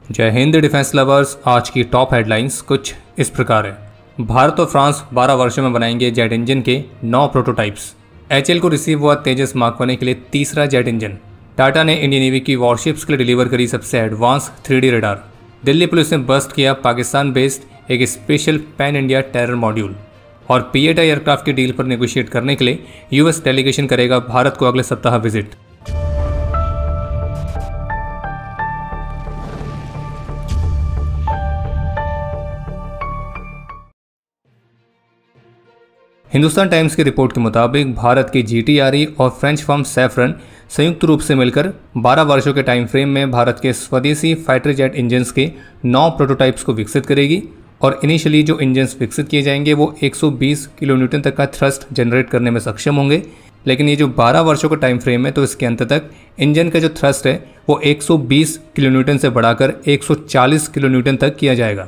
जय Hind defence lovers. आज की टॉप हेडलाइंस कुछ इस प्रकार है। भारत और फ्रांस 12 वर्षों में बनाएंगे जेट इंजन के 9 प्रोटोटाइप्स। एचएएल को रिसीव हुआ तेजस मार्क 1 के लिए तीसरा जेट इंजन। टाटा ने इंडियन नेवी की वॉरशिप्स के लिए डिलीवर करी सबसे advance 3D radar. Delhi police ने बस्ट किया पाकिस्तान बेस्ड एक special pan India terror module. और P8I एयरक्राफ्ट की डील पर नेगोशिएट करने के लिए यूएस डेलीगेशन करेगा भारत को अगले सप्ताह विजिट। हिंदुस्तान टाइम्स की रिपोर्ट के मुताबिक भारत की GTRE और फ्रेंच फर्म सैफरन संयुक्त रूप से मिलकर 12 वर्षों के टाइम फ्रेम में भारत के स्वदेशी फाइटर जेट इंजन्स के 9 प्रोटोटाइप्स को विकसित करेगी। और इनिशियली जो इंजन्स विकसित किए जाएंगे वो 120 किलोन्यूटन तक का थ्रस्ट जनरेट करने में सक्षम होंगे। लेकिन ये जो 12 वर्षों का टाइम फ्रेम है तो इसके अंत तक इंजन का जो थ्रस्ट है वो 120 किलोन्यूटन से बढ़ाकर 140 किलोन्यूटन तक किया जाएगा।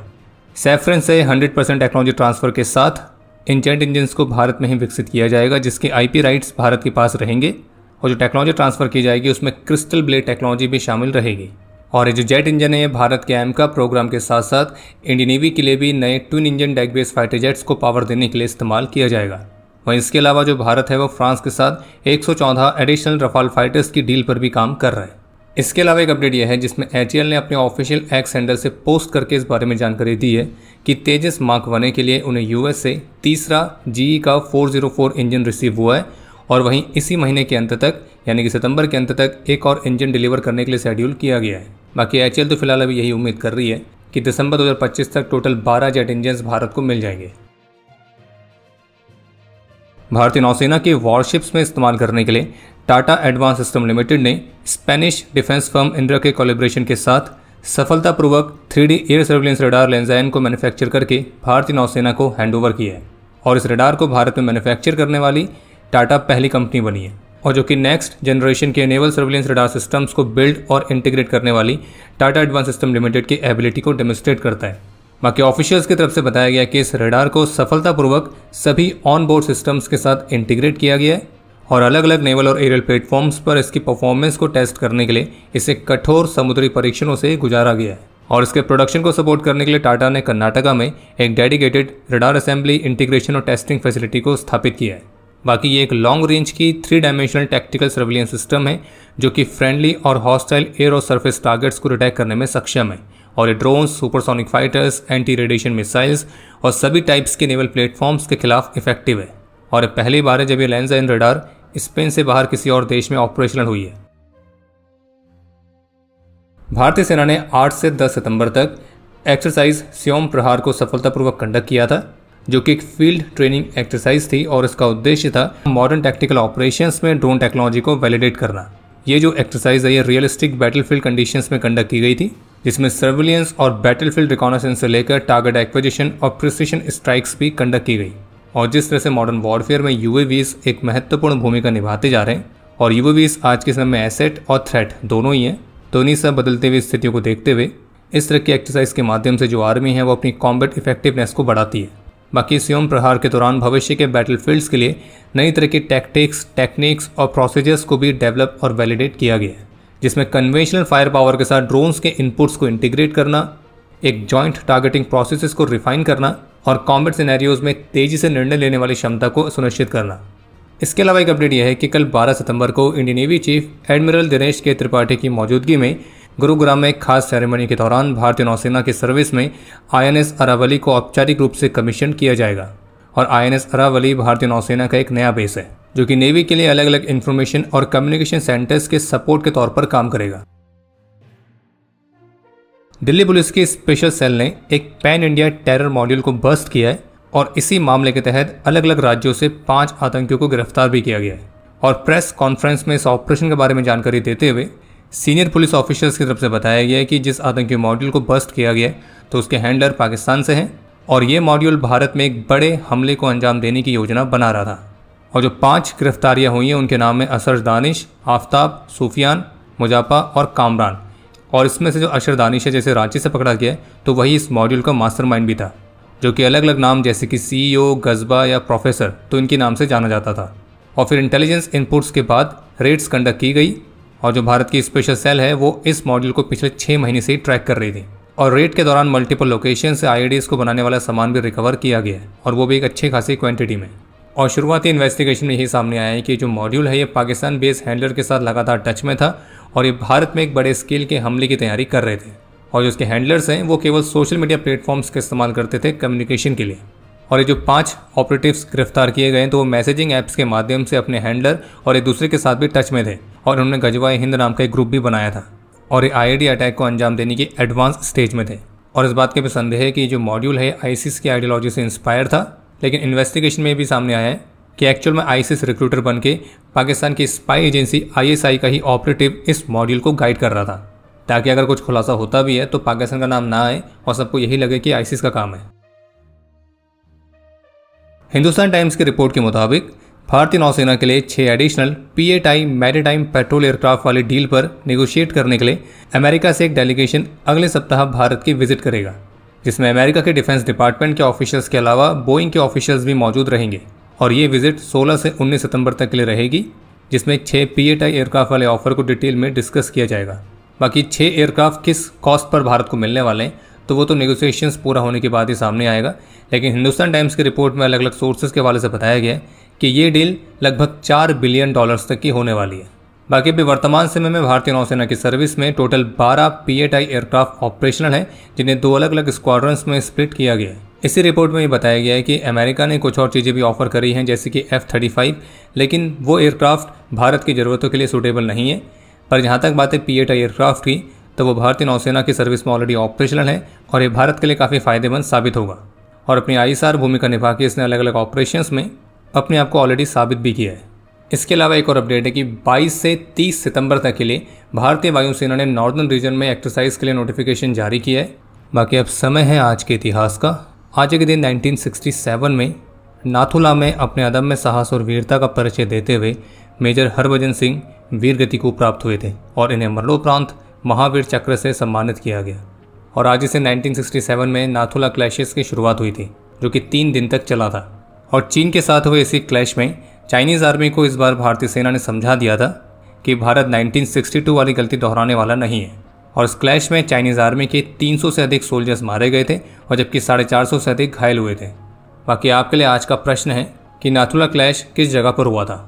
सैफरन से 100% टेक्नोलॉजी ट्रांसफर के साथ इन जेट इंजन्स को भारत में ही विकसित किया जाएगा, जिसके IP राइट्स भारत के पास रहेंगे। और जो टेक्नोलॉजी ट्रांसफ़र की जाएगी उसमें क्रिस्टल ब्लेड टेक्नोलॉजी भी शामिल रहेगी। और ये जो जेट इंजन है ये भारत के AMCA प्रोग्राम के साथ साथ इंडियन नेवी के लिए भी नए twin engine deck based fighter jets को पावर देने के लिए इस्तेमाल किया जाएगा। वहीं इसके अलावा जो भारत है वो फ्रांस के साथ 114 एडिशनल रफाल फाइटर्स की डील पर भी काम कर रहा है। इसके अलावा एक अपडेट यह है जिसमें एचएएल ने अपने ऑफिशियल एक्स हैंडल से पोस्ट करके इस बारे में जानकारी दी है कि तेजस मार्क 1 के लिए उन्हें यूएस से तीसरा GE का 404 इंजन रिसीव हुआ है। और वहीं इसी महीने के अंत तक यानी कि सितंबर के अंत तक एक और इंजन डिलीवर करने के लिए शेड्यूल किया गया है। बाकी एचएएल तो फिलहाल अभी यही उम्मीद कर रही है कि दिसंबर 2025 तक टोटल 12 जेट इंजन भारत को मिल जाएंगे। भारतीय नौसेना के वॉरशिप्स में इस्तेमाल करने के लिए टाटा एडवांस सिस्टम लिमिटेड ने स्पेनिश डिफेंस फर्म इंड्रा के कोलैबोरेशन के साथ सफलतापूर्वक 3D एयर सर्विलेंस रडार लेंजाइन को मैन्युफैक्चर करके भारतीय नौसेना को हैंडओवर किया है। और इस रडार को भारत में मैन्युफैक्चर करने वाली टाटा पहली कंपनी बनी है और जो कि नेक्स्ट जनरेशन के नेवल सर्विलेंस रडार सिस्टम्स को बिल्ड और इंटीग्रेट करने वाली टाटा एडवांस सिस्टम लिमिटेड की एबिलिटी को डेमोन्स्ट्रेट करता है। बाकी ऑफिशियल्स की तरफ से बताया गया कि इस रडार को सफलतापूर्वक सभी ऑन बोर्ड सिस्टम्स के साथ इंटीग्रेट किया गया है और अलग अलग नेवल और एरियल प्लेटफॉर्म्स पर इसकी परफॉर्मेंस को टेस्ट करने के लिए इसे कठोर समुद्री परीक्षणों से गुजारा गया है। और इसके प्रोडक्शन को सपोर्ट करने के लिए टाटा ने कर्नाटका में एक डेडिकेटेड रडार असेंबली, इंटीग्रेशन और टेस्टिंग फैसिलिटी को स्थापित किया है। बाकी ये एक लॉन्ग रेंज की 3 डायमेंशनल टैक्टिकल सर्विलेंस सिस्टम है जो कि फ्रेंडली और हॉस्टाइल एयर और सरफेस टारगेट्स को डिटेक्ट करने में सक्षम है। और ये drones, supersonic fighters, anti radiation missiles और सभी टाइप्स के नेवल प्लेटफॉर्म्स के खिलाफ इफेक्टिव है। और ये पहली बार है जब ये लेंजाइन रडार स्पेन से बाहर किसी और देश में ऑपरेशनल हुई है। भारतीय सेना ने 8 से 10 सितंबर तक एक्सरसाइज स्योम प्रहार को सफलतापूर्वक कंडक्ट किया था, जो कि एक फील्ड ट्रेनिंग एक्सरसाइज थी और इसका उद्देश्य था मॉडर्न टैक्टिकल ऑपरेशंस में ड्रोन टेक्नोलॉजी को वैलिडेट करना। ये जो एक्सरसाइज है ये रियलिस्टिक बैटलफील्ड कंडीशंस में कंडक्ट की गई थी, जिसमें सर्विलियंस और बैटलफील्ड रिकॉनेसेंस से लेकर टारगेट एक्विजिशन और प्रिसिशन स्ट्राइक्स भी कंडक्ट की गई। और जिस तरह से मॉडर्न वॉरफेयर में UAVs एक महत्वपूर्ण भूमिका निभाते जा रहे हैं और UAVs आज के समय में एसेट और थ्रेट दोनों ही हैं, तो इन्हीं सब बदलते हुए स्थितियों को देखते हुए इस तरह की एक्सरसाइज के माध्यम से जो आर्मी है वो अपनी कॉम्बैट इफेक्टिवनेस को बढ़ाती है। बाकी स्योम प्रहार के दौरान भविष्य के बैटलफील्ड्स के लिए नई तरह की टैक्टिक्स, टेक्निक्स और प्रोसीजर्स को भी डेवलप और वैलिडेट किया गया है, जिसमें कन्वेंशनल फायर पावर के साथ ड्रोन्स के इनपुट्स को इंटीग्रेट करना, एक जॉइंट टारगेटिंग प्रोसेसेस को रिफाइन करना और कॉम्बैट सिनेरियोज में तेजी से निर्णय लेने वाली क्षमता को सुनिश्चित करना। इसके अलावा एक अपडेट यह है कि कल 12 सितंबर को Indian navy chief admiral Dinesh के त्रिपाठी की मौजूदगी में गुरुग्राम में एक खास सेरेमनी के दौरान भारतीय नौसेना की सर्विस में INS अरावली को औपचारिक रूप से कमीशन किया जाएगा। और INS अरावली भारतीय नौसेना का एक नया बेस है जो कि नेवी के लिए अलग अलग इंफॉर्मेशन और कम्युनिकेशन सेंटर्स के सपोर्ट के तौर पर काम करेगा। दिल्ली पुलिस की स्पेशल सेल ने एक पैन इंडिया टेरर मॉड्यूल को बस्ट किया है और इसी मामले के तहत अलग अलग राज्यों से 5 आतंकियों को गिरफ्तार भी किया गया है। और प्रेस कॉन्फ्रेंस में इस ऑपरेशन के बारे में जानकारी देते हुए सीनियर पुलिस ऑफिसर्स की तरफ से बताया गया है कि जिस आतंकी मॉड्यूल को बस्ट किया गया तो उसके हैंडलर पाकिस्तान से हैं और ये मॉड्यूल भारत में एक बड़े हमले को अंजाम देने की योजना बना रहा था। और जो 5 गिरफ्तारियां हुई हैं उनके नाम में असर दानिश, आफ्ताब, सूफियान, मुजाफा और कामरान। और इसमें से जो अशर दानिश है जैसे रांची से पकड़ा गया है तो वही इस मॉड्यूल का मास्टरमाइंड भी था, जो कि अलग अलग नाम जैसे कि CEO, गजबा या प्रोफेसर तो इनके नाम से जाना जाता था। और फिर इंटेलिजेंस इनपुट्स के बाद रेड्स कंडक्ट की गई और जो भारत की स्पेशल सेल है वो इस मॉड्यूल को पिछले 6 महीने से ही ट्रैक कर रही थी। और रेड के दौरान मल्टीपल लोकेशन से IEDs को बनाने वाला सामान भी रिकवर किया गया है, और वो भी एक अच्छी खासी क्वांटिटी में। और शुरुआती इन्वेस्टिगेशन में यही सामने आया है कि जो मॉड्यूल है ये पाकिस्तान बेस्ड हैंडलर के साथ लगातार टच में था और ये भारत में एक बड़े स्केल के हमले की तैयारी कर रहे थे। और जो उसके हैंडलर्स हैं वो केवल सोशल मीडिया प्लेटफॉर्म्स का इस्तेमाल करते थे कम्युनिकेशन के लिए। और ये जो 5 ऑपरेटिव्स गिरफ्तार किए गए तो वो मैसेजिंग ऐप्स के माध्यम से अपने हैंडलर और एक दूसरे के साथ भी टच में थे, और उन्होंने गजवा हिंद नाम का एक ग्रुप भी बनाया था और ये IED अटैक को अंजाम देने की एडवांस स्टेज में थे। और इस बात के भी संदेह है कि जो मॉड्यूल है आईसिस की आइडियोलॉजी से इंस्पायर था, लेकिन इन्वेस्टिगेशन में भी सामने आया है कि एक्चुअल में आईसिस रिक्रूटर बन के पाकिस्तान की स्पाई एजेंसी ISI का ही ऑपरेटिव इस मॉड्यूल को गाइड कर रहा था, ताकि अगर कुछ खुलासा होता भी है तो पाकिस्तान का नाम ना आए और सबको यही लगे कि आईसिस का काम है। हिंदुस्तान टाइम्स की रिपोर्ट के मुताबिक भारतीय नौसेना के लिए 6 additional PATI maritime petrol aircraft वाली डील पर नेगोशिएट करने के लिए अमेरिका से एक डेलीगेशन अगले सप्ताह भारत की विजिट करेगा, जिसमें अमेरिका के डिफेंस डिपार्टमेंट के ऑफिशियल्स के अलावा बोइंग के ऑफिशियल्स भी मौजूद रहेंगे। और ये विजिट 16 से 19 सितंबर तक के लिए रहेगी, जिसमें 6 PATI एयरक्राफ्ट वाले ऑफर को डिटेल में डिस्कस किया जाएगा। बाकी 6 एयरक्राफ्ट किस कॉस्ट पर भारत को मिलने वाले हैं तो वो तो नेगोशिएशंस पूरा होने के बाद ही सामने आएगा, लेकिन हिंदुस्तान टाइम्स की रिपोर्ट में अलग अलग सोर्सेज के हवाले से बताया गया है कि ये डील लगभग $4 बिलियन तक की होने वाली है। बाकी अभी वर्तमान समय में भारतीय नौसेना की सर्विस में टोटल 12 PATI एयरक्राफ्ट ऑपरेशनल हैं, जिन्हें 2 अलग अलग स्क्वाड्रंस में स्प्लिट किया गया है। इसी रिपोर्ट में ये बताया गया है कि अमेरिका ने कुछ और चीज़ें भी ऑफर करी हैं, जैसे कि F-35, लेकिन वो एयरक्राफ्ट भारत की ज़रूरतों के लिए सूटेबल नहीं है। पर जहाँ तक बात है PATI एयरक्राफ्ट की, तो वो भारतीय नौसेना की सर्विस में ऑलरेडी ऑपरेशनल है और ये भारत के लिए काफ़ी फायदेमंद साबित होगा। और अपनी ISR भूमिका निभा के इसने अलग अलग ऑपरेशंस में अपने आप को ऑलरेडी साबित भी किया है। इसके अलावा एक और अपडेट है कि 22 से 30 सितंबर तक के लिए भारतीय वायुसेना ने नॉर्दर्न रीजन में एक्सरसाइज के लिए नोटिफिकेशन जारी किया है। बाकी अब समय है आज के इतिहास का। आज के दिन 1967 में नाथुला में अपने अदम्य साहस और वीरता का परिचय देते हुए मेजर हरभजन सिंह वीर गति को प्राप्त हुए थे और इन्हें मरणोपरांत महावीर चक्र से सम्मानित किया गया। और आज से 1967 में नाथुला क्लैशेस की शुरुआत हुई थी, जो कि 3 दिन तक चला था। और चीन के साथ हुए इसी क्लैश में चाइनीज़ आर्मी को इस बार भारतीय सेना ने समझा दिया था कि भारत 1962 वाली गलती दोहराने वाला नहीं है। और इस क्लैश में चाइनीज़ आर्मी के 300 से अधिक सोल्जर्स मारे गए थे और जबकि 450 से अधिक घायल हुए थे। बाकी आपके लिए आज का प्रश्न है कि नाथुला क्लैश किस जगह पर हुआ था।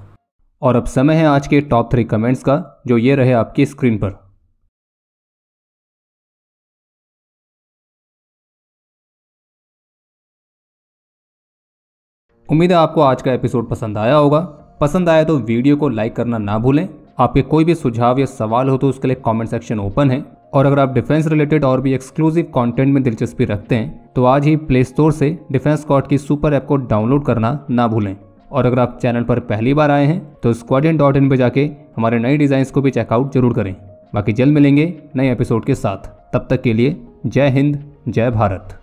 और अब समय है आज के टॉप 3 कमेंट्स का, जो ये रहे आपकी स्क्रीन पर। उम्मीद है आपको आज का एपिसोड पसंद आया होगा। पसंद आया तो वीडियो को लाइक करना ना भूलें। आपके कोई भी सुझाव या सवाल हो तो उसके लिए कमेंट सेक्शन ओपन है। और अगर आप डिफेंस रिलेटेड और भी एक्सक्लूसिव कंटेंट में दिलचस्पी रखते हैं तो आज ही प्ले स्टोर से डिफेंस स्क्वाड की सुपर ऐप को डाउनलोड करना ना भूलें। और अगर आप चैनल पर पहली बार आए हैं तो squadron.in पे जाके हमारे नए डिज़ाइंस को भी चेकआउट जरूर करें। बाकी जल्द मिलेंगे नए एपिसोड के साथ। तब तक के लिए जय हिंद, जय भारत।